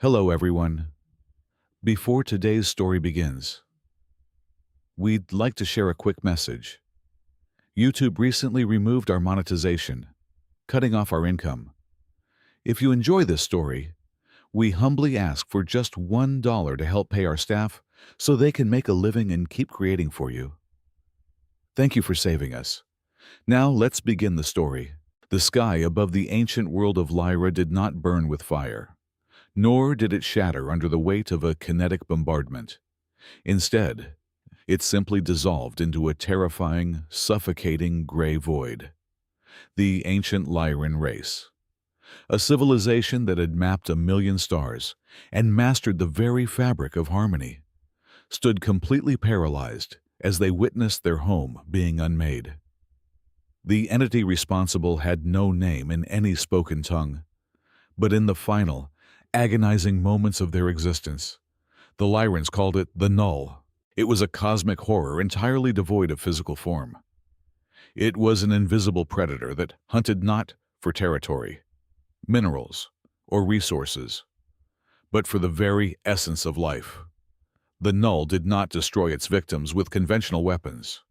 Hello, everyone. Before today's story begins, we'd like to share a quick message. YouTube recently removed our monetization, cutting off our income. If you enjoy this story, we humbly ask for just $1 to help pay our staff so they can make a living and keep creating for you. Thank you for saving us. Now let's begin the story. The sky above the ancient world of Lyra did not burn with fire, nor did it shatter under the weight of a kinetic bombardment. Instead, it simply dissolved into a terrifying, suffocating gray void. The ancient Lyran race, a civilization that had mapped 1,000,000 stars and mastered the very fabric of harmony, stood completely paralyzed as they witnessed their home being unmade. The entity responsible had no name in any spoken tongue, but in the final, agonizing moments of their existence, the Lyrans called it the Null. It was a cosmic horror entirely devoid of physical form. It was an invisible predator that hunted not for territory, minerals, or resources, but for the very essence of life. The Null did not destroy its victims with conventional weapons.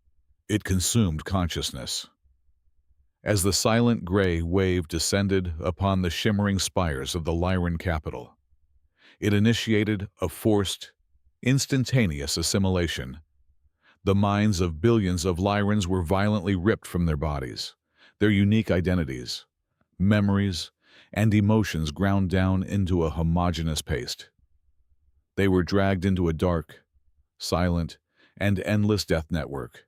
It consumed consciousness. As the silent gray wave descended upon the shimmering spires of the Lyran capital, it initiated a forced, instantaneous assimilation. The minds of billions of Lyrans were violently ripped from their bodies, their unique identities, memories, and emotions ground down into a homogeneous paste. They were dragged into a dark, silent, and endless death network,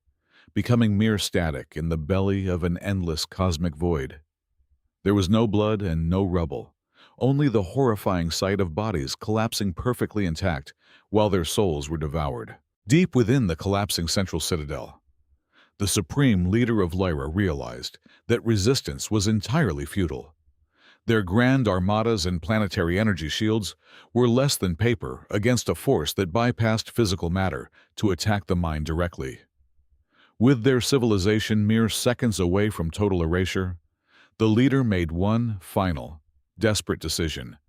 becoming mere static in the belly of an endless cosmic void. There was no blood and no rubble, only the horrifying sight of bodies collapsing perfectly intact while their souls were devoured. Deep within the collapsing central citadel, the supreme leader of Lyra realized that resistance was entirely futile. Their grand armadas and planetary energy shields were less than paper against a force that bypassed physical matter to attack the mind directly. With their civilization mere seconds away from total erasure, the leader made one final, desperate decision,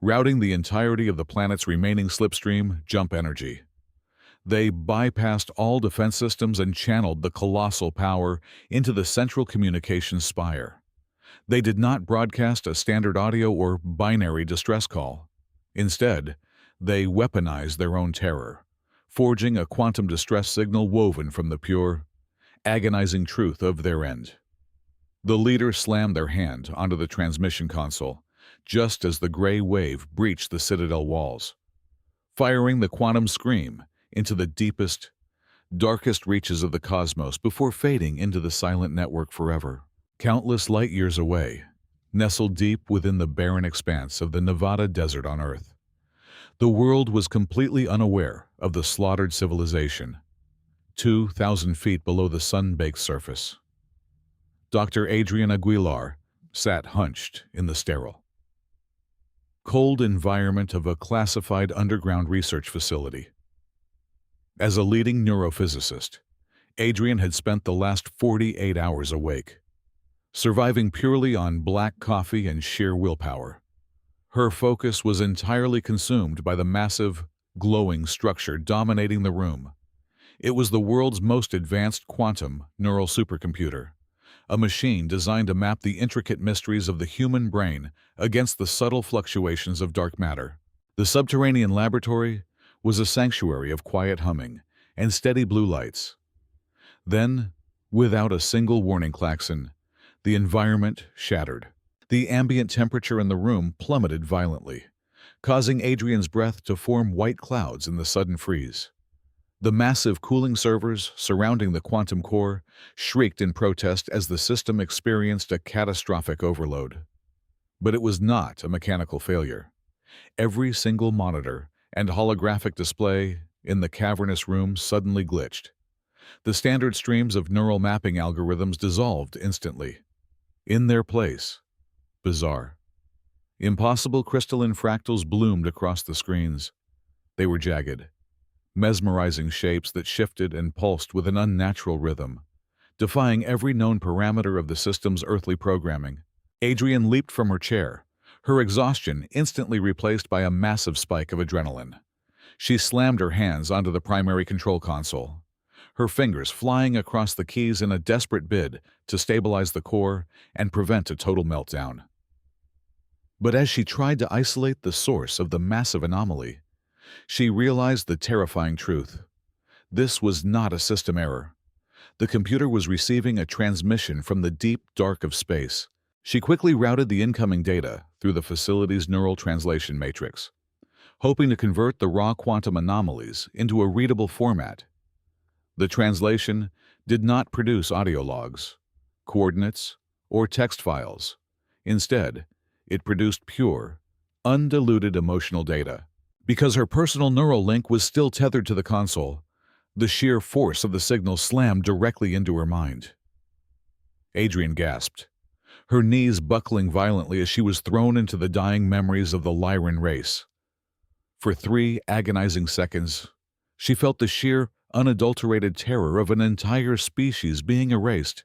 routing the entirety of the planet's remaining slipstream jump energy. They bypassed all defense systems and channeled the colossal power into the central communications spire. They did not broadcast a standard audio or binary distress call. Instead, they weaponized their own terror, forging a quantum distress signal woven from the pure, agonizing truth of their end. The leader slammed their hand onto the transmission console, just as the gray wave breached the citadel walls, firing the quantum scream into the deepest, darkest reaches of the cosmos before fading into the silent network forever. Countless light years away, nestled deep within the barren expanse of the Nevada desert on Earth, the world was completely unaware of the slaughtered civilization, 2,000 feet below the sun-baked surface. Dr. Adrian Aguilar sat hunched in the sterile, cold environment of a classified underground research facility. As a leading neurophysicist, Adrian had spent the last 48 hours awake, surviving purely on black coffee and sheer willpower. Her focus was entirely consumed by the massive, glowing structure dominating the room. It was the world's most advanced quantum neural supercomputer, a machine designed to map the intricate mysteries of the human brain against the subtle fluctuations of dark matter. The subterranean laboratory was a sanctuary of quiet humming and steady blue lights. Then, without a single warning klaxon, the environment shattered. The ambient temperature in the room plummeted violently, causing Adrian's breath to form white clouds in the sudden freeze. The massive cooling servers surrounding the quantum core shrieked in protest as the system experienced a catastrophic overload. But it was not a mechanical failure. Every single monitor and holographic display in the cavernous room suddenly glitched. The standard streams of neural mapping algorithms dissolved instantly. In their place, bizarre, impossible crystalline fractals bloomed across the screens. They were jagged, mesmerizing shapes that shifted and pulsed with an unnatural rhythm, defying every known parameter of the system's earthly programming. Adrian leaped from her chair, her exhaustion instantly replaced by a massive spike of adrenaline. She slammed her hands onto the primary control console, her fingers flying across the keys in a desperate bid to stabilize the core and prevent a total meltdown. But as she tried to isolate the source of the massive anomaly, she realized the terrifying truth. This was not a system error. The computer was receiving a transmission from the deep dark of space. She quickly routed the incoming data through the facility's neural translation matrix, hoping to convert the raw quantum anomalies into a readable format. The translation did not produce audio logs, coordinates, or text files. Instead, it produced pure, undiluted emotional data. Because her personal neural link was still tethered to the console, the sheer force of the signal slammed directly into her mind. Adrian gasped, her knees buckling violently as she was thrown into the dying memories of the Lyran race. For 3 agonizing seconds, she felt the sheer, unadulterated terror of an entire species being erased.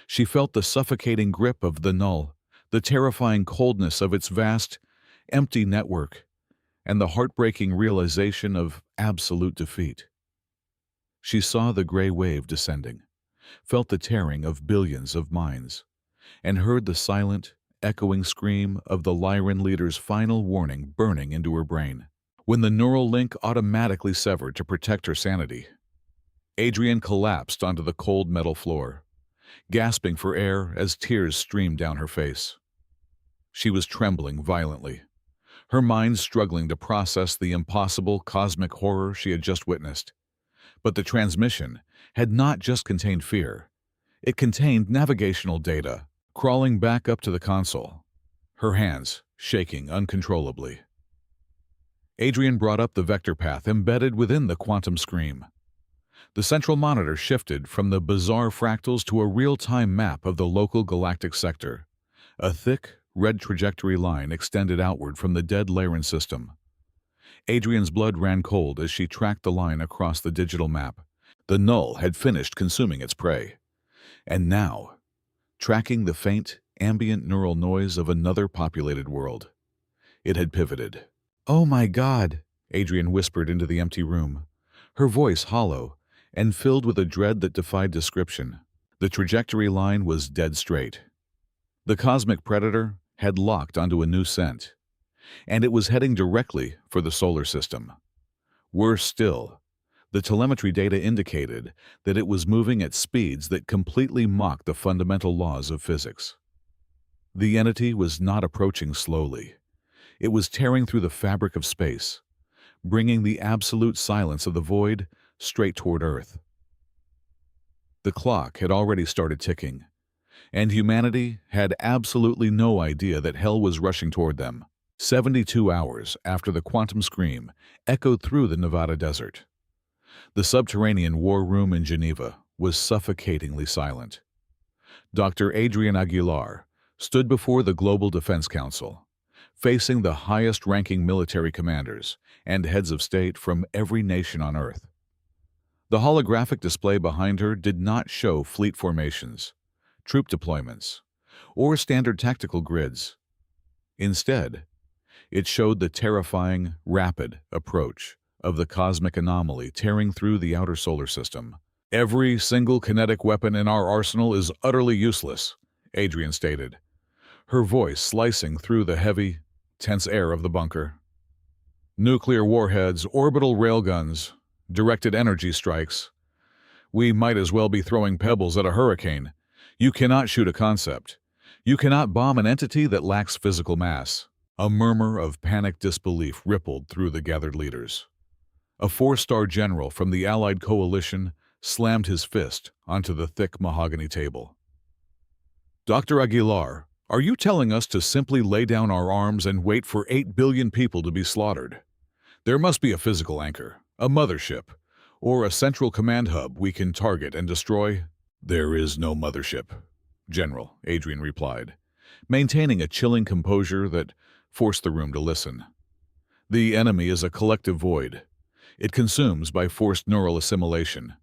She felt the suffocating grip of the null, the terrifying coldness of its vast, empty network, and the heartbreaking realization of absolute defeat. She saw the gray wave descending, felt the tearing of billions of minds, and heard the silent, echoing scream of the Lyran leader's final warning burning into her brain. When the neural link automatically severed to protect her sanity, Adrian collapsed onto the cold metal floor, gasping for air as tears streamed down her face. She was trembling violently, her mind struggling to process the impossible cosmic horror she had just witnessed. But the transmission had not just contained fear. It contained navigational data, crawling back up to the console, her hands shaking uncontrollably. Adrian brought up the vector path embedded within the quantum scream. The central monitor shifted from the bizarre fractals to a real-time map of the local galactic sector. A thick, red trajectory line extended outward from the dead Lyran system. Adrian's blood ran cold as she tracked the line across the digital map. The null had finished consuming its prey, and now, tracking the faint, ambient neural noise of another populated world, it had pivoted. "Oh my God," Adrian whispered into the empty room, her voice hollow and filled with a dread that defied description. The trajectory line was dead straight. The cosmic predator had locked onto a new scent, and it was heading directly for the solar system. Worse still, the telemetry data indicated that it was moving at speeds that completely mocked the fundamental laws of physics. The entity was not approaching slowly. It was tearing through the fabric of space, bringing the absolute silence of the void straight toward Earth. The clock had already started ticking, and humanity had absolutely no idea that hell was rushing toward them. 72 hours after the quantum scream echoed through the Nevada desert, the subterranean war room in Geneva was suffocatingly silent. Dr. Adrian Aguilar stood before the Global Defense Council, facing the highest-ranking military commanders and heads of state from every nation on Earth. The holographic display behind her did not show fleet formations, troop deployments, or standard tactical grids. Instead, it showed the terrifying, rapid approach of the cosmic anomaly tearing through the outer solar system. "Every single kinetic weapon in our arsenal is utterly useless," Adrian stated, her voice slicing through the heavy, tense air of the bunker. "Nuclear warheads, orbital railguns, directed energy strikes. We might as well be throwing pebbles at a hurricane. You cannot shoot a concept. You cannot bomb an entity that lacks physical mass." A murmur of panicked disbelief rippled through the gathered leaders. A 4-star general from the Allied coalition slammed his fist onto the thick mahogany table. "Dr. Aguilar, are you telling us to simply lay down our arms and wait for 8 billion people to be slaughtered? There must be a physical anchor, a mothership, or a central command hub we can target and destroy?" "There is no mothership, General," Adrian replied, maintaining a chilling composure that forced the room to listen. "The enemy is a collective void. It consumes by forced neural assimilation.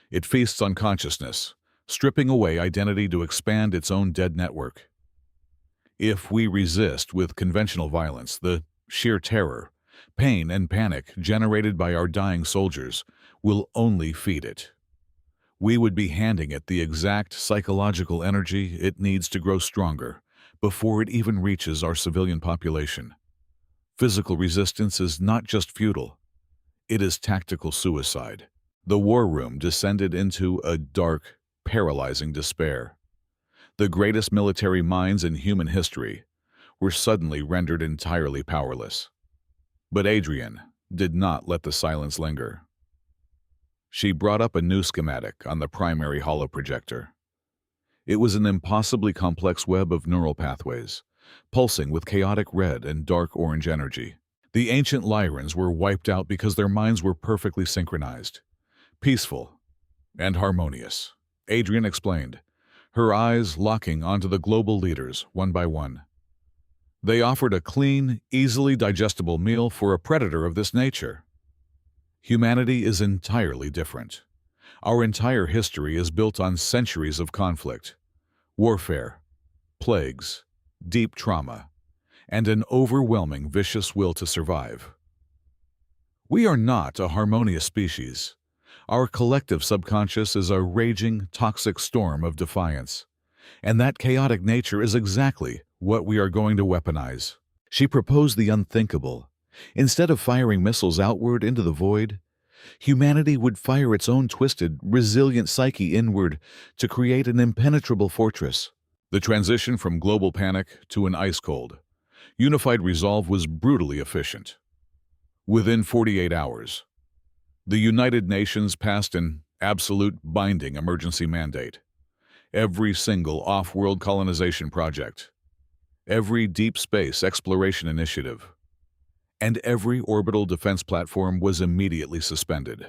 It feasts on consciousness, stripping away identity to expand its own dead network. If we resist with conventional violence, the sheer terror, pain, and panic generated by our dying soldiers will only feed it. We would be handing it the exact psychological energy it needs to grow stronger before it even reaches our civilian population. Physical resistance is not just futile, it is tactical suicide. The war room descended into a dark, paralyzing despair. The greatest military minds in human history were suddenly rendered entirely powerless. But Adrian did not let the silence linger. She brought up a new schematic on the primary holoprojector. It was an impossibly complex web of neural pathways, pulsing with chaotic red and dark orange energy. The ancient Lyrans were wiped out because their minds were perfectly synchronized, peaceful, and harmonious. Adrian explained, her eyes locking onto the global leaders one by one. They offered a clean, easily digestible meal for a predator of this nature. Humanity is entirely different. Our entire history is built on centuries of conflict, warfare, plagues, deep trauma, and an overwhelming vicious will to survive. We are not a harmonious species. Our collective subconscious is a raging, toxic storm of defiance, and that chaotic nature is exactly what we are going to weaponize. She proposed the unthinkable. Instead of firing missiles outward into the void, humanity would fire its own twisted, resilient psyche inward to create an impenetrable fortress. The transition from global panic to an ice-cold, unified resolve was brutally efficient. Within 48 hours, the United Nations passed an absolute binding emergency mandate. Every single off-world colonization project, every deep space exploration initiative, and every orbital defense platform was immediately suspended.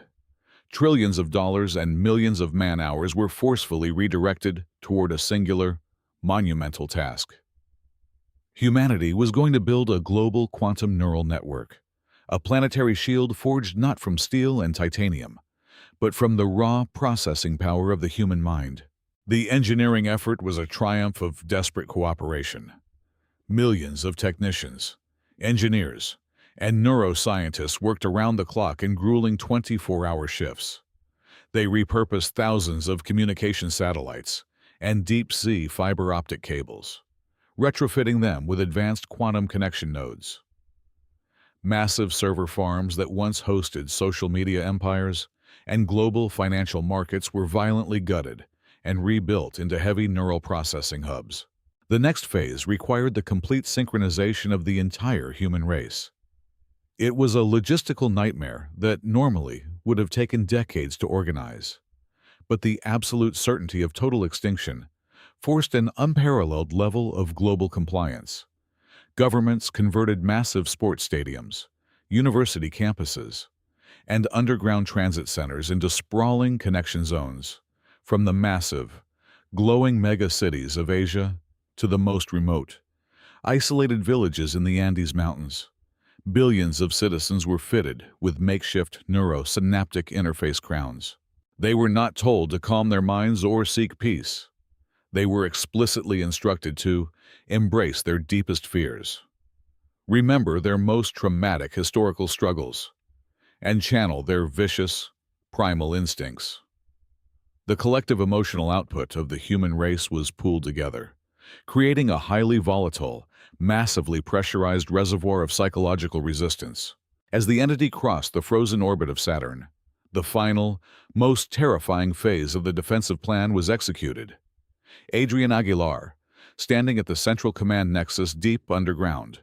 Trillions of dollars and millions of man-hours were forcefully redirected toward a singular, monumental task. Humanity was going to build a global quantum neural network, a planetary shield forged not from steel and titanium, but from the raw processing power of the human mind. The engineering effort was a triumph of desperate cooperation. Millions of technicians, engineers, and neuroscientists worked around the clock in grueling 24-hour shifts. They repurposed thousands of communication satellites and deep-sea fiber optic cables, retrofitting them with advanced quantum connection nodes. Massive server farms that once hosted social media empires and global financial markets were violently gutted and rebuilt into heavy neural processing hubs. The next phase required the complete synchronization of the entire human race. It was a logistical nightmare that normally would have taken decades to organize, but the absolute certainty of total extinction forced an unparalleled level of global compliance. Governments converted massive sports stadiums, university campuses, and underground transit centers into sprawling connection zones, from the massive, glowing mega-cities of Asia to the most remote, isolated villages in the Andes Mountains. Billions of citizens were fitted with makeshift neurosynaptic interface crowns. They were not told to calm their minds or seek peace. They were explicitly instructed to embrace their deepest fears, remember their most traumatic historical struggles, and channel their vicious, primal instincts. The collective emotional output of the human race was pooled together, creating a highly volatile, massively pressurized reservoir of psychological resistance. As the entity crossed the frozen orbit of Saturn, the final, most terrifying phase of the defensive plan was executed. Adrian Aguilar, standing at the Central Command Nexus deep underground,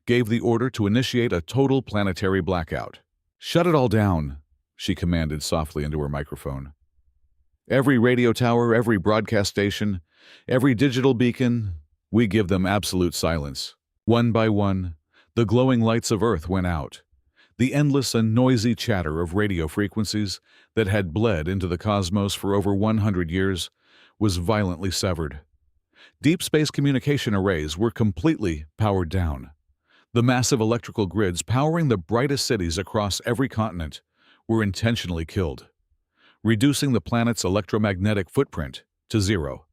gave the order to initiate a total planetary blackout. "Shut it all down," she commanded softly into her microphone. "Every radio tower, every broadcast station, every digital beacon, we give them absolute silence." One by one, the glowing lights of Earth went out. The endless and noisy chatter of radio frequencies that had bled into the cosmos for over 100 years was violently severed. Deep space communication arrays were completely powered down. The massive electrical grids powering the brightest cities across every continent were intentionally killed, reducing the planet's electromagnetic footprint to zero.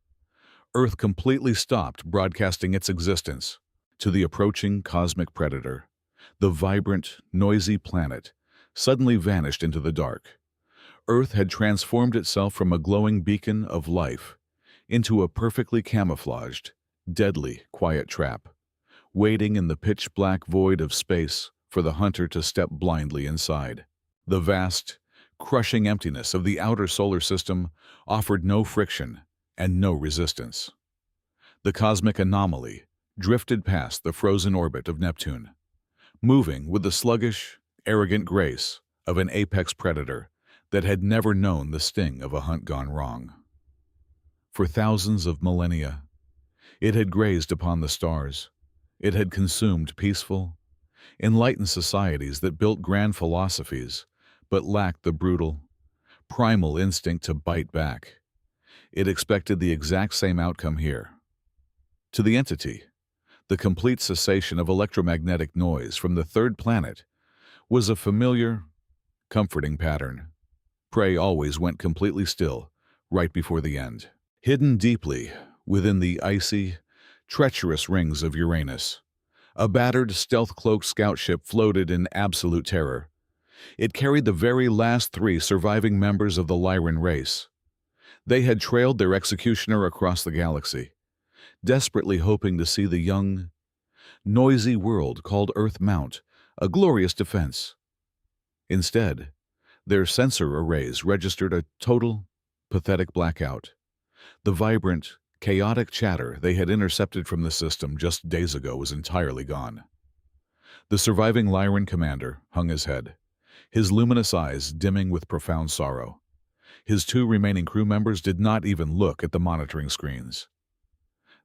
Earth completely stopped broadcasting its existence to the approaching cosmic predator. The vibrant, noisy planet suddenly vanished into the dark. Earth had transformed itself from a glowing beacon of life into a perfectly camouflaged, deadly, quiet trap, waiting in the pitch-black void of space for the hunter to step blindly inside. The vast, crushing emptiness of the outer solar system offered no friction and no resistance. The cosmic anomaly drifted past the frozen orbit of Neptune, moving with the sluggish, arrogant grace of an apex predator that had never known the sting of a hunt gone wrong. For thousands of millennia, it had grazed upon the stars. It had consumed peaceful, enlightened societies that built grand philosophies, but lacked the brutal, primal instinct to bite back. It expected the exact same outcome here. To the entity, the complete cessation of electromagnetic noise from the third planet was a familiar, comforting pattern. Prey always went completely still right before the end. Hidden deeply within the icy, treacherous rings of Uranus, a battered, stealth-cloaked scout ship floated in absolute terror. It carried the very last 3 surviving members of the Lyran race. They had trailed their executioner across the galaxy, desperately hoping to see the young, noisy world called Earth mount a glorious defense. Instead, their sensor arrays registered a total, pathetic blackout. The vibrant, chaotic chatter they had intercepted from the system just days ago was entirely gone. The surviving Lyran commander hung his head, his luminous eyes dimming with profound sorrow. His 2 remaining crew members did not even look at the monitoring screens.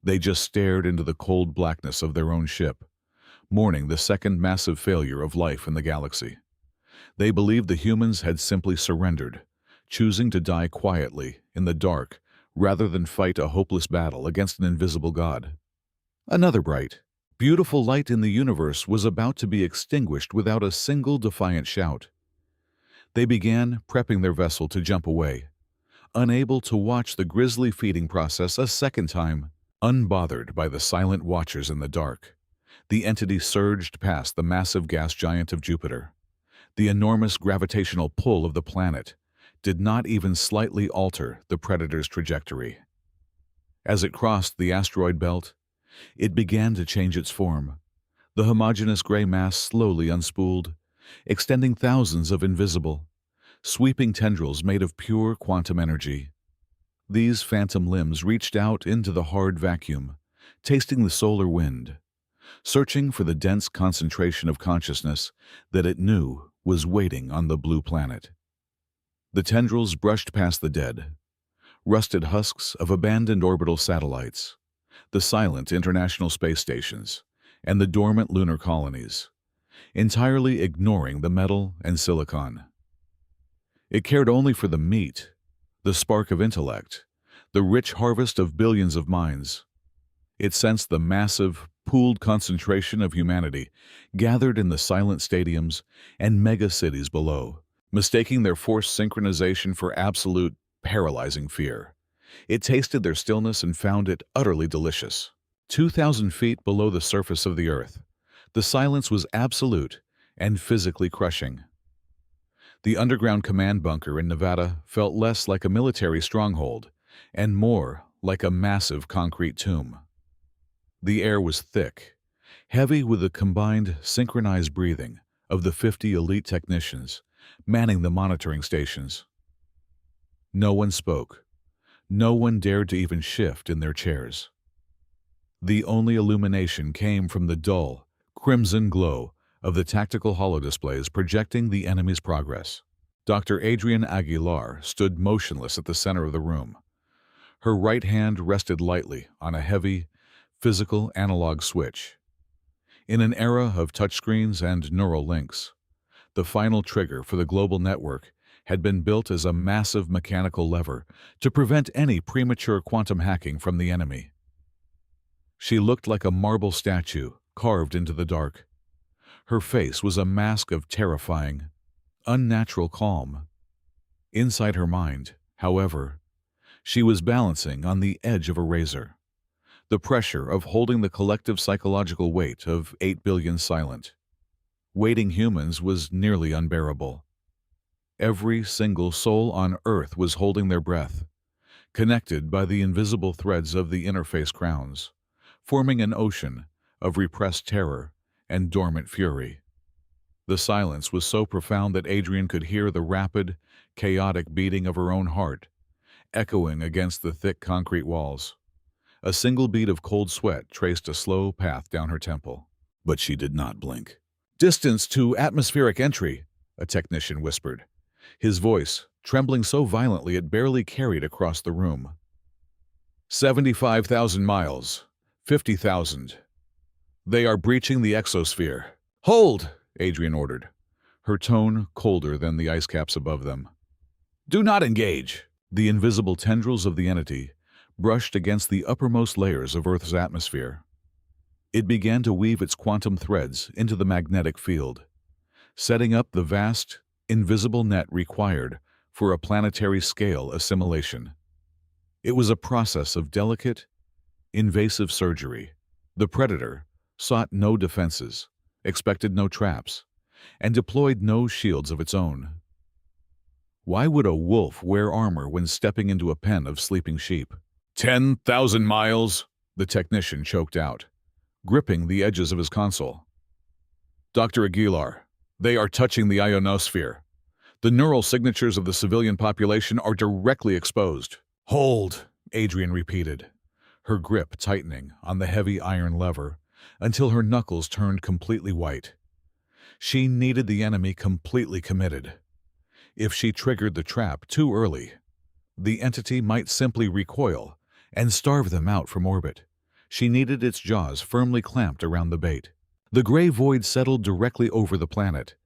They just stared into the cold blackness of their own ship, mourning the second massive failure of life in the galaxy. They believed the humans had simply surrendered, choosing to die quietly in the dark rather than fight a hopeless battle against an invisible god. Another bright, beautiful light in the universe was about to be extinguished without a single defiant shout. They began prepping their vessel to jump away, unable to watch the grisly feeding process a second time. Unbothered by the silent watchers in the dark, the entity surged past the massive gas giant of Jupiter. The enormous gravitational pull of the planet did not even slightly alter the predator's trajectory. As it crossed the asteroid belt, it began to change its form. The homogeneous gray mass slowly unspooled, extending thousands of invisible, sweeping tendrils made of pure quantum energy. These phantom limbs reached out into the hard vacuum, tasting the solar wind, searching for the dense concentration of consciousness that it knew was waiting on the blue planet. The tendrils brushed past the dead, rusted husks of abandoned orbital satellites, the silent international space stations, and the dormant lunar colonies, entirely ignoring the metal and silicon. It cared only for the meat, the spark of intellect, the rich harvest of billions of minds. It sensed the massive, pooled concentration of humanity gathered in the silent stadiums and mega-cities below, mistaking their forced synchronization for absolute, paralyzing fear. It tasted their stillness and found it utterly delicious. 2,000 feet below the surface of the Earth, the silence was absolute and physically crushing. The underground command bunker in Nevada felt less like a military stronghold and more like a massive concrete tomb. The air was thick, heavy with the combined, synchronized breathing of the 50 elite technicians manning the monitoring stations. No one spoke. No one dared to even shift in their chairs. The only illumination came from the dull, crimson glow of the tactical holodisplays projecting the enemy's progress. Dr. Adrienne Aguilar stood motionless at the center of the room. Her right hand rested lightly on a heavy, physical analog switch. In an era of touchscreens and neural links, the final trigger for the global network had been built as a massive mechanical lever to prevent any premature quantum hacking from the enemy. She looked like a marble statue carved into the dark. Her face was a mask of terrifying, unnatural calm. Inside her mind, however, she was balancing on the edge of a razor. The pressure of holding the collective psychological weight of 8 billion silent, waiting humans was nearly unbearable. Every single soul on Earth was holding their breath, connected by the invisible threads of the interface crowns, forming an ocean of repressed terror and dormant fury. The silence was so profound that Adrian could hear the rapid, chaotic beating of her own heart, echoing against the thick concrete walls. A single bead of cold sweat traced a slow path down her temple, but she did not blink. "Distance to atmospheric entry," a technician whispered, his voice trembling so violently it barely carried across the room. 75,000 miles. 50,000. They are breaching the exosphere. "Hold!" Adrian ordered, her tone colder than the ice caps above them. "Do not engage!" The invisible tendrils of the entity brushed against the uppermost layers of Earth's atmosphere. It began to weave its quantum threads into the magnetic field, setting up the vast, invisible net required for a planetary-scale assimilation. It was a process of delicate, invasive surgery. The predator sought no defenses, expected no traps, and deployed no shields of its own. Why would a wolf wear armor when stepping into a pen of sleeping sheep? 10,000 miles, the technician choked out, gripping the edges of his console. "Dr. Aguilar, they are touching the ionosphere. The neural signatures of the civilian population are directly exposed." "Hold," Adrian repeated, her grip tightening on the heavy iron lever until her knuckles turned completely white. She needed the enemy completely committed. If she triggered the trap too early, the entity might simply recoil and starve them out from orbit. She needed its jaws firmly clamped around the bait. The gray void settled directly over the planet,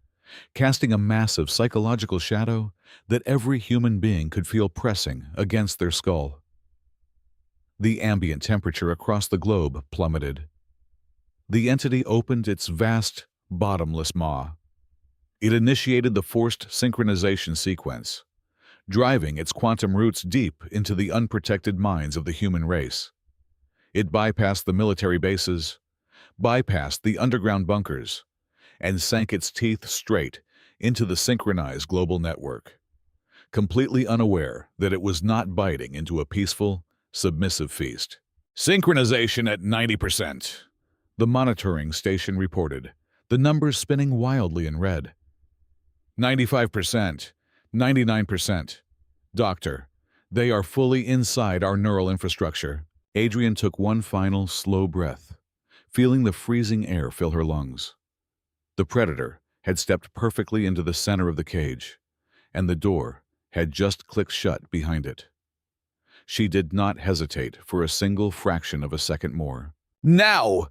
casting a massive psychological shadow that every human being could feel pressing against their skull. The ambient temperature across the globe plummeted. The entity opened its vast, bottomless maw. It initiated the forced synchronization sequence, driving its quantum roots deep into the unprotected minds of the human race. It bypassed the military bases, bypassed the underground bunkers, and sank its teeth straight into the synchronized global network, completely unaware that it was not biting into a peaceful, submissive feast. "Synchronization at 90%, the monitoring station reported, the numbers spinning wildly in red. 95%, 99%. Doctor, they are fully inside our neural infrastructure." Adrian took one final, slow breath, feeling the freezing air fill her lungs. The predator had stepped perfectly into the center of the cage, and the door had just clicked shut behind it. She did not hesitate for a single fraction of a second more. "Now!"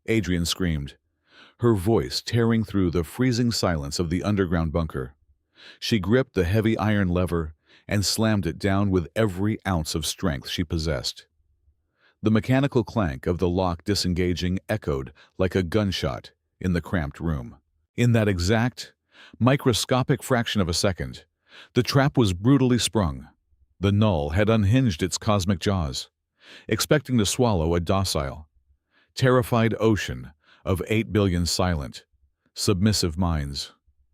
Adrian screamed, her voice tearing through the freezing silence of the underground bunker. She gripped the heavy iron lever and slammed it down with every ounce of strength she possessed. The mechanical clank of the lock disengaging echoed like a gunshot in the cramped room. In that exact, microscopic fraction of a second, the trap was brutally sprung. The null had unhinged its cosmic jaws, expecting to swallow a docile, terrified ocean of 8 billion silent, submissive minds.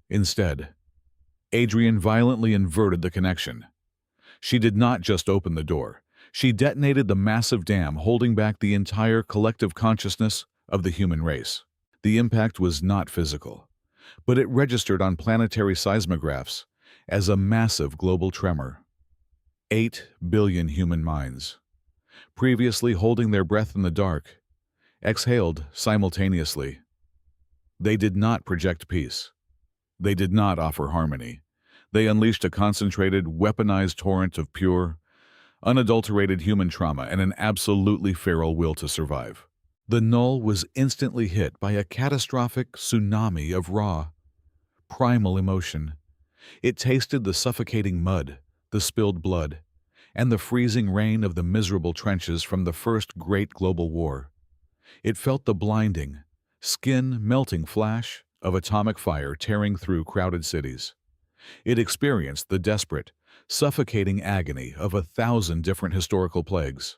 Instead, Adrian violently inverted the connection. She did not just open the door. She detonated the massive dam holding back the entire collective consciousness of the human race. The impact was not physical, but it registered on planetary seismographs as a massive global tremor. 8 billion human minds, previously holding their breath in the dark, exhaled simultaneously. They did not project peace. They did not offer harmony. They unleashed a concentrated, weaponized torrent of pure, unadulterated human trauma and an absolutely feral will to survive. The null was instantly hit by a catastrophic tsunami of raw, primal emotion. It tasted the suffocating mud, the spilled blood, and the freezing rain of the miserable trenches from the first great global war. It felt the blinding, skin-melting flash of atomic fire tearing through crowded cities. It experienced the desperate, suffocating agony of 1,000 different historical plagues,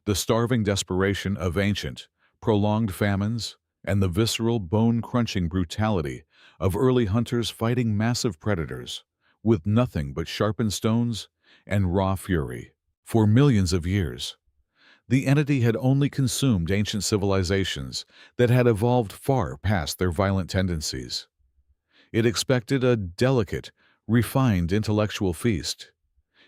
The starving desperation of ancient, prolonged famines, and the visceral, bone-crunching brutality of early hunters fighting massive predators with nothing but sharpened stones and raw fury. For millions of years, the entity had only consumed ancient civilizations that had evolved far past their violent tendencies. It expected a delicate, refined intellectual feast.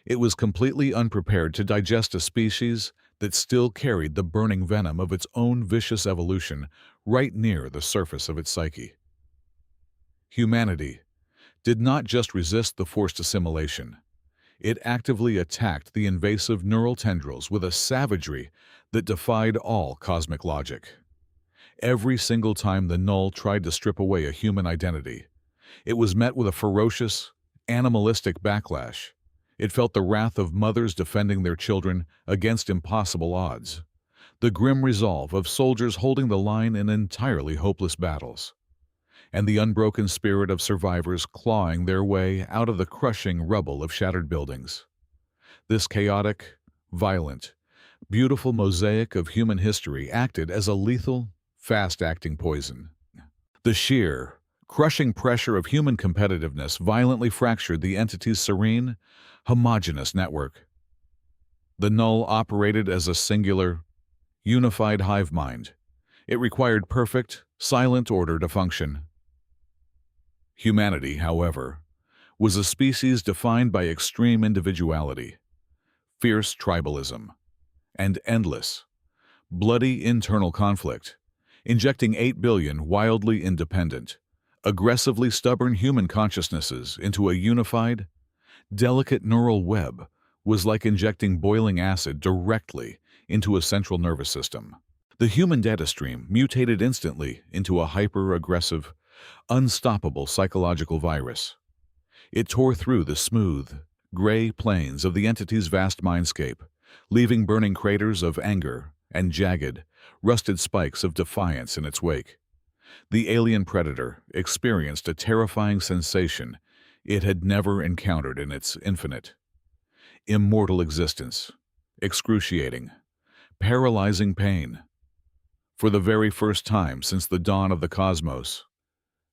It was completely unprepared to digest a species that still carried the burning venom of its own vicious evolution right near the surface of its psyche. Humanity did not just resist the forced assimilation. It actively attacked the invasive neural tendrils with a savagery that defied all cosmic logic. Every single time the Null tried to strip away a human identity, it was met with a ferocious, animalistic backlash. It felt the wrath of mothers defending their children against impossible odds, the grim resolve of soldiers holding the line in entirely hopeless battles, and the unbroken spirit of survivors clawing their way out of the crushing rubble of shattered buildings. This chaotic, violent, beautiful mosaic of human history acted as a lethal, fast-acting poison. The sheer, crushing pressure of human competitiveness violently fractured the entity's serene, homogeneous network. The Null operated as a singular, unified hive mind. It required perfect, silent order to function. Humanity, however, was a species defined by extreme individuality, fierce tribalism, and endless, bloody internal conflict, injecting 8 billion wildly independent, aggressively stubborn human consciousnesses into a unified, delicate neural web was like injecting boiling acid directly into a central nervous system. The human data stream mutated instantly into a hyper-aggressive, unstoppable psychological virus. It tore through the smooth, gray plains of the entity's vast mindscape, leaving burning craters of anger and jagged, rusted spikes of defiance in its wake. The alien predator experienced a terrifying sensation it had never encountered in its infinite, immortal existence, excruciating, paralyzing pain. For the very first time since the dawn of the cosmos,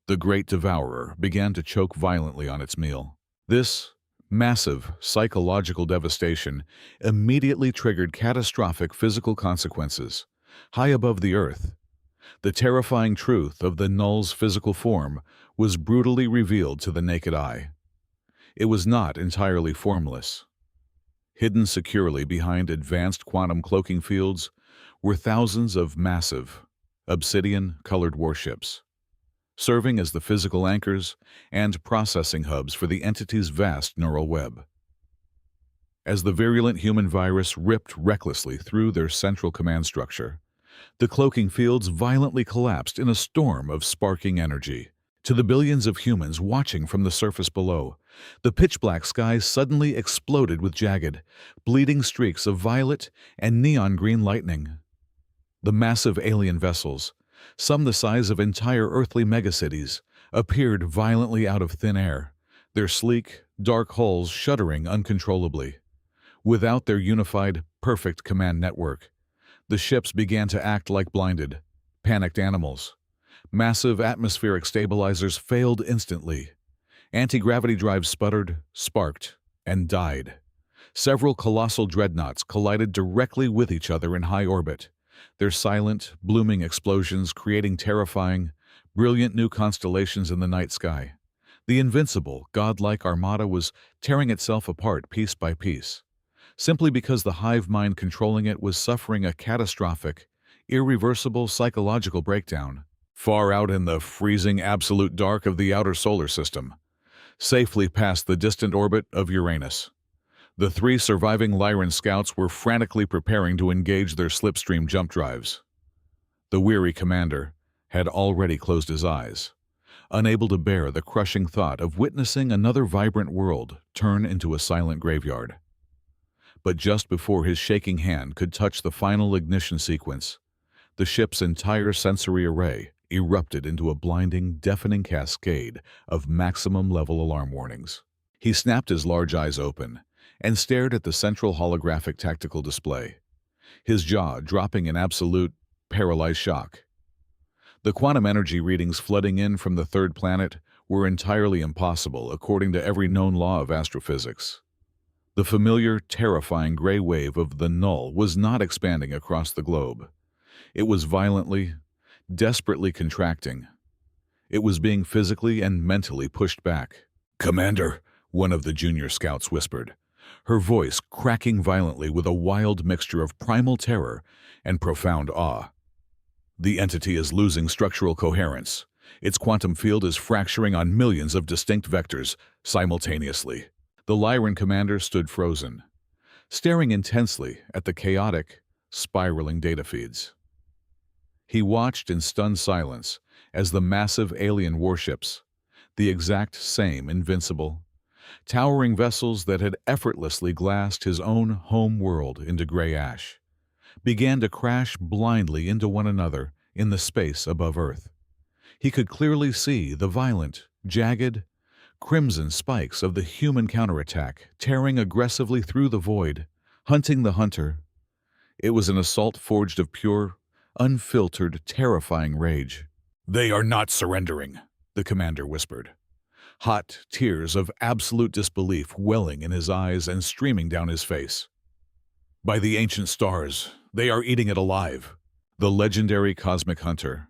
the great devourer began to choke violently on its meal. This massive psychological devastation immediately triggered catastrophic physical consequences. High above the earth, the terrifying truth of the Null's physical form was brutally revealed to the naked eye. It was not entirely formless. Hidden securely behind advanced quantum cloaking fields were thousands of massive, obsidian-colored warships, serving as the physical anchors and processing hubs for the entity's vast neural web. As the virulent human virus ripped recklessly through their central command structure, the cloaking fields violently collapsed in a storm of sparking energy. To the billions of humans watching from the surface below, the pitch-black sky suddenly exploded with jagged, bleeding streaks of violet and neon-green lightning. The massive alien vessels, some the size of entire earthly megacities, appeared violently out of thin air, their sleek, dark hulls shuddering uncontrollably. Without their unified, perfect command network, the ships began to act like blinded, panicked animals. Massive atmospheric stabilizers failed instantly. Anti-gravity drives sputtered, sparked, and died. Several colossal dreadnoughts collided directly with each other in high orbit, their silent, blooming explosions creating terrifying, brilliant new constellations in the night sky. The invincible, godlike armada was tearing itself apart piece by piece, simply because the hive mind controlling it was suffering a catastrophic, irreversible psychological breakdown. Far out in the freezing absolute dark of the outer solar system, safely past the distant orbit of Uranus, the 3 surviving Lyran scouts were frantically preparing to engage their slipstream jump drives. The weary commander had already closed his eyes, unable to bear the crushing thought of witnessing another vibrant world turn into a silent graveyard. But just before his shaking hand could touch the final ignition sequence, the ship's entire sensory array erupted into a blinding, deafening cascade of maximum-level alarm warnings. He snapped his large eyes open and stared at the central holographic tactical display. his jaw dropping in absolute, paralyzed shock. The quantum energy readings flooding in from the third planet were entirely impossible according to every known law of astrophysics. The familiar, terrifying gray wave of the null was not expanding across the globe. It was violently, desperately contracting. It was being physically and mentally pushed back. "Commander," one of the junior scouts whispered, her voice cracking violently with a wild mixture of primal terror and profound awe. "The entity is losing structural coherence. Its quantum field is fracturing on millions of distinct vectors simultaneously." The Lyran commander stood frozen, staring intensely at the chaotic, spiraling data feeds. He watched in stunned silence as the massive alien warships, the exact same invincible, towering vessels that had effortlessly glassed his own home world into gray ash, began to crash blindly into one another in the space above Earth. He could clearly see the violent, jagged, crimson spikes of the human counterattack tearing aggressively through the void, hunting the hunter. It was an assault forged of pure, unfiltered, terrifying rage. "They are not surrendering," the commander whispered, hot tears of absolute disbelief welling in his eyes and streaming down his face. "By the ancient stars, they are eating it alive." The legendary cosmic hunter,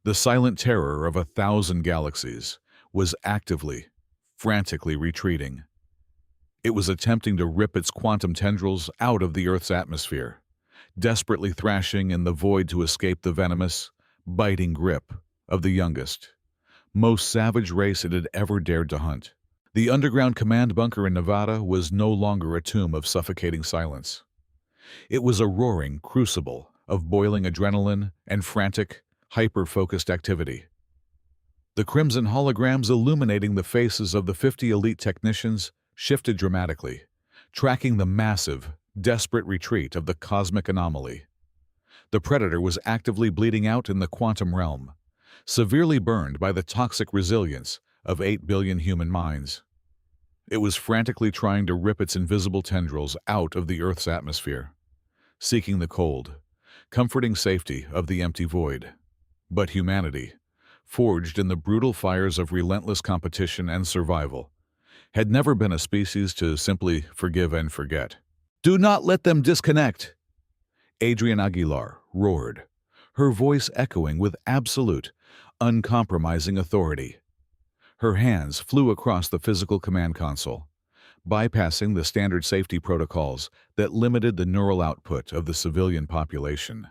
the silent terror of 1,000 galaxies, was actively, frantically retreating. It was attempting to rip its quantum tendrils out of the Earth's atmosphere, desperately thrashing in the void to escape the venomous, biting grip of the youngest, most savage race it had ever dared to hunt. The underground command bunker in Nevada was no longer a tomb of suffocating silence. It was a roaring crucible of boiling adrenaline and frantic, hyper-focused activity. The crimson holograms illuminating the faces of the 50 elite technicians shifted dramatically, tracking the massive, desperate retreat of the cosmic anomaly. The predator was actively bleeding out in the quantum realm, severely burned by the toxic resilience of 8 billion human minds. It was frantically trying to rip its invisible tendrils out of the Earth's atmosphere, seeking the cold, comforting safety of the empty void. But humanity, forged in the brutal fires of relentless competition and survival, had never been a species to simply forgive and forget. "Do not let them disconnect!" Adrian Aguilar roared, her voice echoing with absolute, uncompromising authority. Her hands flew across the physical command console, bypassing the standard safety protocols that limited the neural output of the civilian population.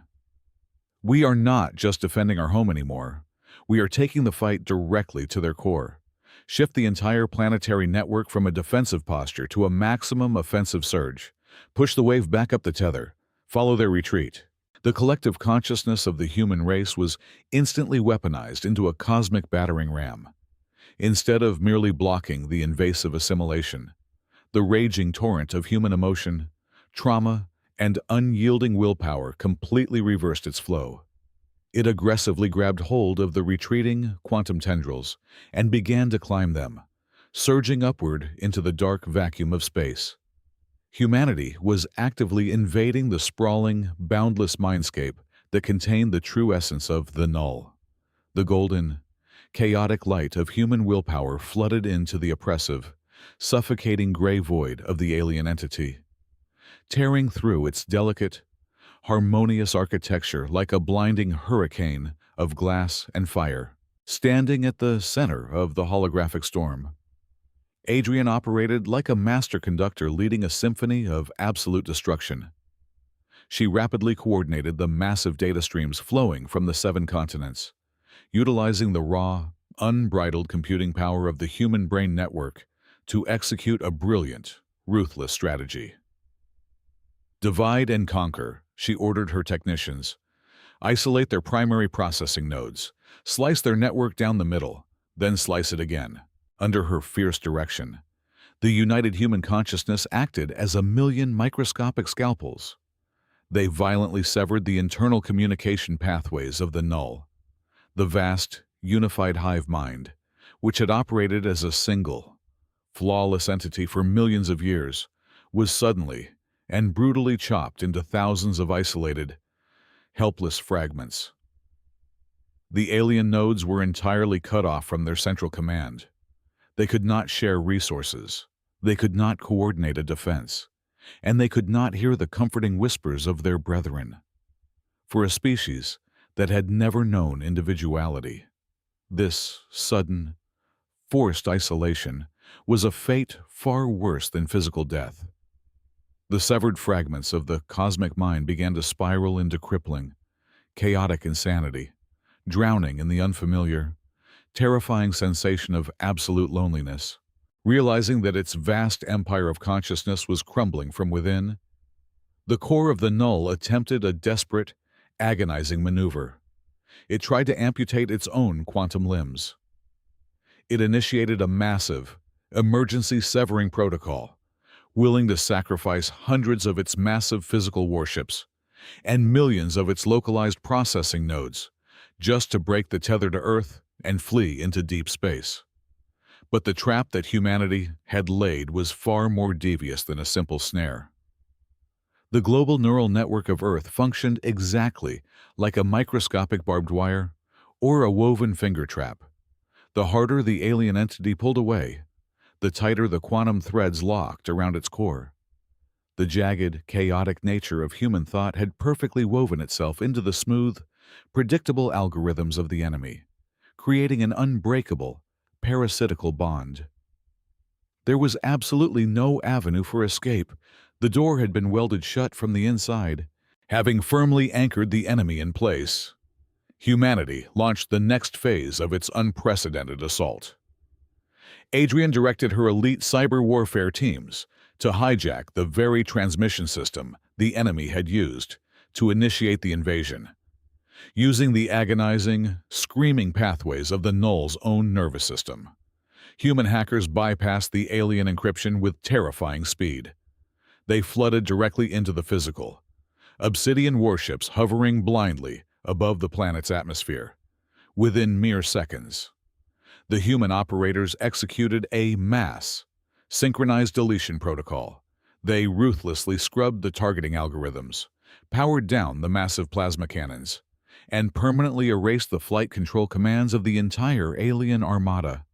"We are not just defending our home anymore. We are taking the fight directly to their core. Shift the entire planetary network from a defensive posture to a maximum offensive surge. Push the wave back up the tether. Follow their retreat." The collective consciousness of the human race was instantly weaponized into a cosmic battering ram. Instead of merely blocking the invasive assimilation, the raging torrent of human emotion, trauma, and unyielding willpower completely reversed its flow. It aggressively grabbed hold of the retreating quantum tendrils and began to climb them, surging upward into the dark vacuum of space. Humanity was actively invading the sprawling, boundless mindscape that contained the true essence of the null. The golden, chaotic light of human willpower flooded into the oppressive, suffocating gray void of the alien entity, tearing through its delicate, harmonious architecture like a blinding hurricane of glass and fire. Standing at the center of the holographic storm, Adrian operated like a master conductor leading a symphony of absolute destruction. She rapidly coordinated the massive data streams flowing from the 7 continents, utilizing the raw, unbridled computing power of the human brain network to execute a brilliant, ruthless strategy. "Divide and conquer," she ordered her technicians. "Isolate their primary processing nodes, slice their network down the middle, then slice it again." Under her fierce direction, the united human consciousness acted as a million microscopic scalpels. They violently severed the internal communication pathways of the null. The vast, unified hive mind, which had operated as a single, flawless entity for millions of years, was suddenly and brutally chopped into thousands of isolated, helpless fragments. The alien nodes were entirely cut off from their central command. They could not share resources. They could not coordinate a defense. And they could not hear the comforting whispers of their brethren. For a species that had never known individuality, this sudden, forced isolation was a fate far worse than physical death. The severed fragments of the cosmic mind began to spiral into crippling, chaotic insanity, drowning in the unfamiliar, terrifying sensation of absolute loneliness. Realizing that its vast empire of consciousness was crumbling from within, the core of the null attempted a desperate, agonizing maneuver. It tried to amputate its own quantum limbs. It initiated a massive, emergency severing protocol, willing to sacrifice hundreds of its massive physical warships and millions of its localized processing nodes just to break the tether to Earth and flee into deep space. But the trap that humanity had laid was far more devious than a simple snare. The global neural network of Earth functioned exactly like a microscopic barbed wire or a woven finger trap. The harder the alien entity pulled away, the tighter the quantum threads locked around its core. The jagged, chaotic nature of human thought had perfectly woven itself into the smooth, predictable algorithms of the enemy, creating an unbreakable, parasitical bond. There was absolutely no avenue for escape. The door had been welded shut from the inside, having firmly anchored the enemy in place. Humanity launched the next phase of its unprecedented assault. Adrian directed her elite cyber warfare teams to hijack the very transmission system the enemy had used to initiate the invasion, using the agonizing, screaming pathways of the null's own nervous system. Human hackers bypassed the alien encryption with terrifying speed. They flooded directly into the physical, obsidian warships hovering blindly above the planet's atmosphere. Within mere seconds, the human operators executed a mass, synchronized deletion protocol. They ruthlessly scrubbed the targeting algorithms, powered down the massive plasma cannons, and permanently erased the flight control commands of the entire alien armada.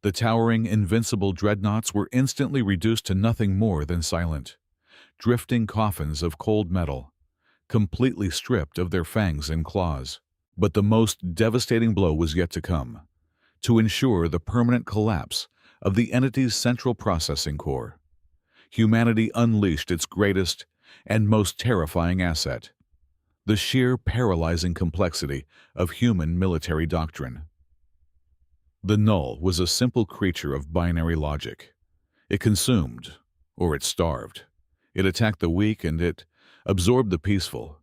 The towering, invincible dreadnoughts were instantly reduced to nothing more than silent, drifting coffins of cold metal, completely stripped of their fangs and claws. But the most devastating blow was yet to come, to ensure the permanent collapse of the entity's central processing core. Humanity unleashed its greatest and most terrifying asset, the sheer paralyzing complexity of human military doctrine. The null was a simple creature of binary logic. It consumed, or it starved. It attacked the weak and it absorbed the peaceful.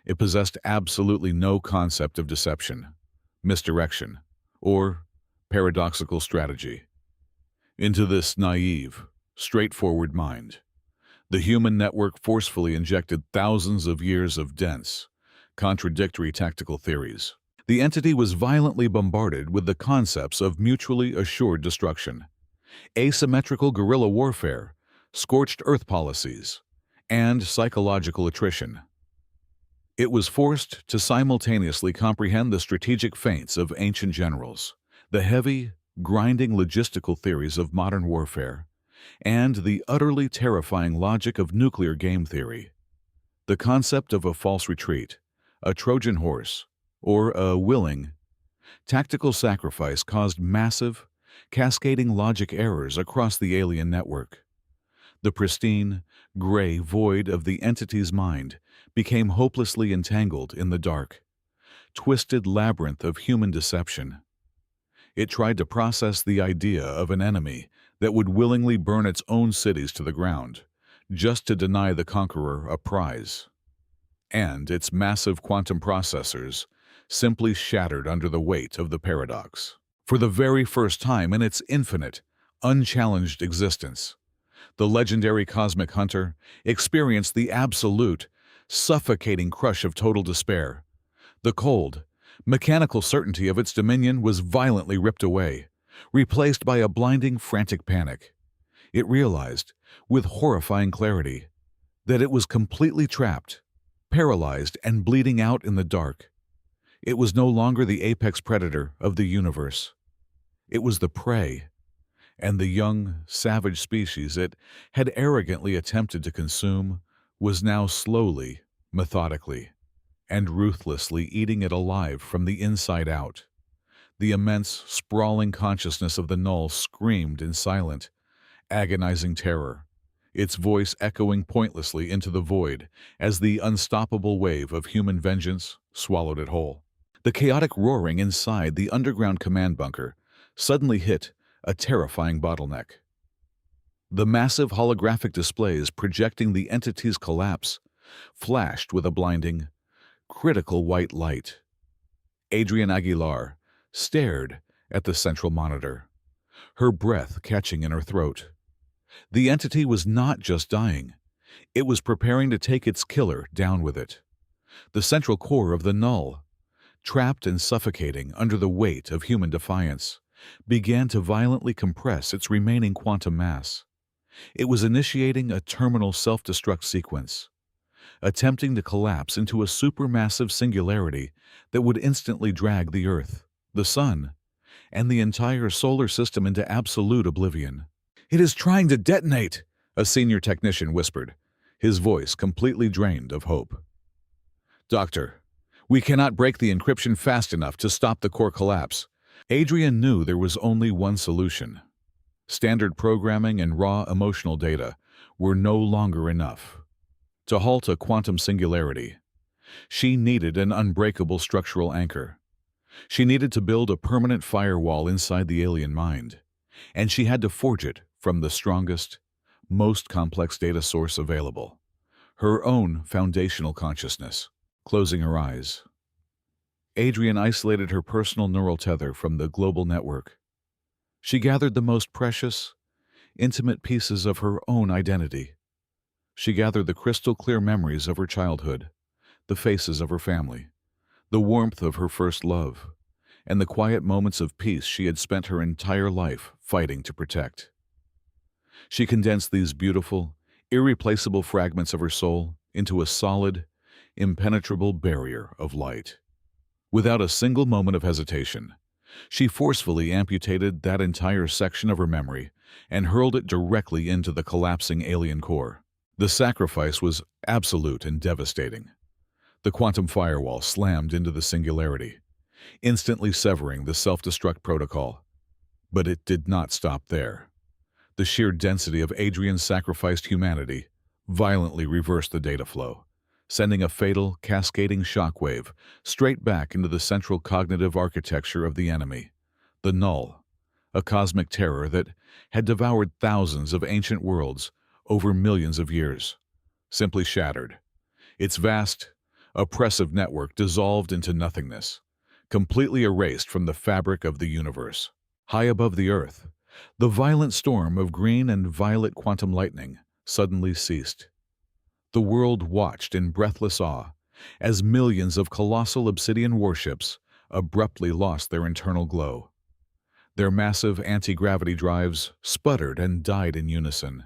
It possessed absolutely no concept of deception, misdirection, or paradoxical strategy. Into this naive, straightforward mind, the human network forcefully injected thousands of years of dense, contradictory tactical theories. The entity was violently bombarded with the concepts of mutually assured destruction, asymmetrical guerrilla warfare, scorched earth policies, and psychological attrition. It was forced to simultaneously comprehend the strategic feints of ancient generals, the heavy, grinding logistical theories of modern warfare, and the utterly terrifying logic of nuclear game theory. The concept of a false retreat, a Trojan horse, or a willing, tactical sacrifice caused massive, cascading logic errors across the alien network. The pristine, gray void of the entity's mind became hopelessly entangled in the dark, twisted labyrinth of human deception. It tried to process the idea of an enemy that would willingly burn its own cities to the ground, just to deny the conqueror a prize. And its massive quantum processors simply shattered under the weight of the paradox. For the very first time in its infinite, unchallenged existence, the legendary cosmic hunter experienced the absolute, suffocating crush of total despair. The cold, mechanical certainty of its dominion was violently ripped away, replaced by a blinding, frantic panic. It realized, with horrifying clarity, that it was completely trapped, paralyzed, and bleeding out in the dark. It was no longer the apex predator of the universe. It was the prey, and the young, savage species it had arrogantly attempted to consume was now slowly, methodically, and ruthlessly eating it alive from the inside out. The immense, sprawling consciousness of the null screamed in silent, agonizing terror, its voice echoing pointlessly into the void as the unstoppable wave of human vengeance swallowed it whole. The chaotic roaring inside the underground command bunker suddenly hit a terrifying bottleneck. The massive holographic displays projecting the entity's collapse flashed with a blinding, critical white light. Adrian Aguilar stared at the central monitor, her breath catching in her throat. The entity was not just dying. It was preparing to take its killer down with it. The central core of the null, trapped and suffocating under the weight of human defiance, began to violently compress its remaining quantum mass. It was initiating a terminal self-destruct sequence, attempting to collapse into a supermassive singularity that would instantly drag the Earth, the Sun, and the entire solar system into absolute oblivion. "It is trying to detonate," a senior technician whispered, his voice completely drained of hope. "Doctor, we cannot break the encryption fast enough to stop the core collapse." Adrian knew there was only one solution. Standard programming and raw emotional data were no longer enough. To halt a quantum singularity, she needed an unbreakable structural anchor. She needed to build a permanent firewall inside the alien mind, and she had to forge it from the strongest, most complex data source available, her own foundational consciousness. Closing her eyes, Adrian isolated her personal neural tether from the global network. She gathered the most precious, intimate pieces of her own identity. She gathered the crystal-clear memories of her childhood, the faces of her family, the warmth of her first love, and the quiet moments of peace she had spent her entire life fighting to protect. She condensed these beautiful, irreplaceable fragments of her soul into a solid, impenetrable barrier of light. Without a single moment of hesitation, she forcefully amputated that entire section of her memory and hurled it directly into the collapsing alien core. The sacrifice was absolute and devastating. The quantum firewall slammed into the singularity, instantly severing the self-destruct protocol. But it did not stop there. The sheer density of Adrian's sacrificed humanity violently reversed the data flow, sending a fatal, cascading shockwave straight back into the central cognitive architecture of the enemy, the Null, a cosmic terror that had devoured thousands of ancient worlds over millions of years, simply shattered. Its vast, oppressive network dissolved into nothingness, completely erased from the fabric of the universe. High above the Earth, the violent storm of green and violet quantum lightning suddenly ceased. The world watched in breathless awe as millions of colossal obsidian warships abruptly lost their internal glow. Their massive anti-gravity drives sputtered and died in unison.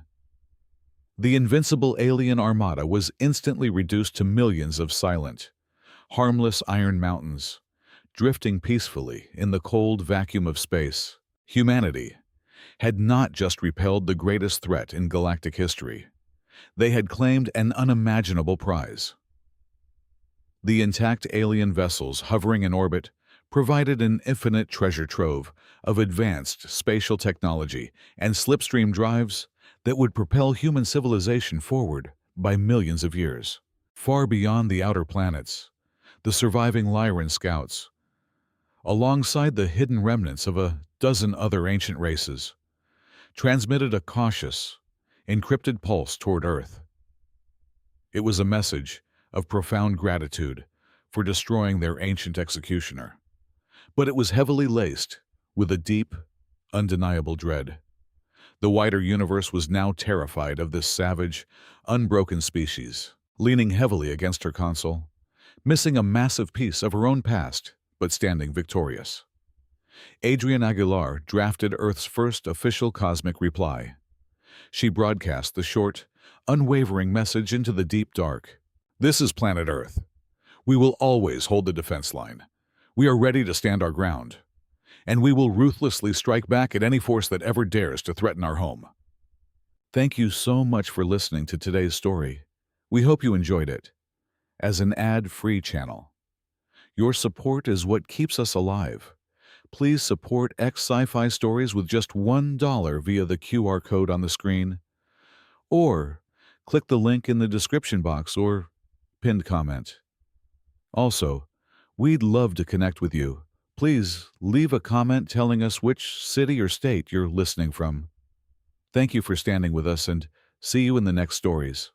The invincible alien armada was instantly reduced to millions of silent, harmless iron mountains, drifting peacefully in the cold vacuum of space. Humanity had not just repelled the greatest threat in galactic history. They had claimed an unimaginable prize. The intact alien vessels hovering in orbit provided an infinite treasure trove of advanced spatial technology and slipstream drives that would propel human civilization forward by millions of years. Far beyond the outer planets, the surviving Lyran scouts, alongside the hidden remnants of a dozen other ancient races, transmitted a cautious, encrypted pulse toward Earth. It was a message of profound gratitude for destroying their ancient executioner, but it was heavily laced with a deep, undeniable dread. The wider universe was now terrified of this savage, unbroken species, leaning heavily against her console, missing a massive piece of her own past, but standing victorious. Adrian Aguilar drafted Earth's first official cosmic reply. She broadcast the short, unwavering message into the deep dark. This is planet Earth. We will always hold the defense line. We are ready to stand our ground, and we will ruthlessly strike back at any force that ever dares to threaten our home. Thank you so much for listening to today's story. We hope you enjoyed it. As an ad-free channel, your support is what keeps us alive. Please support Sci-fi stories with just $1 via the QR code on the screen, or click the link in the description box or pinned comment. Also, we'd love to connect with you. Please leave a comment telling us which city or state you're listening from. Thank you for standing with us, and see you in the next stories.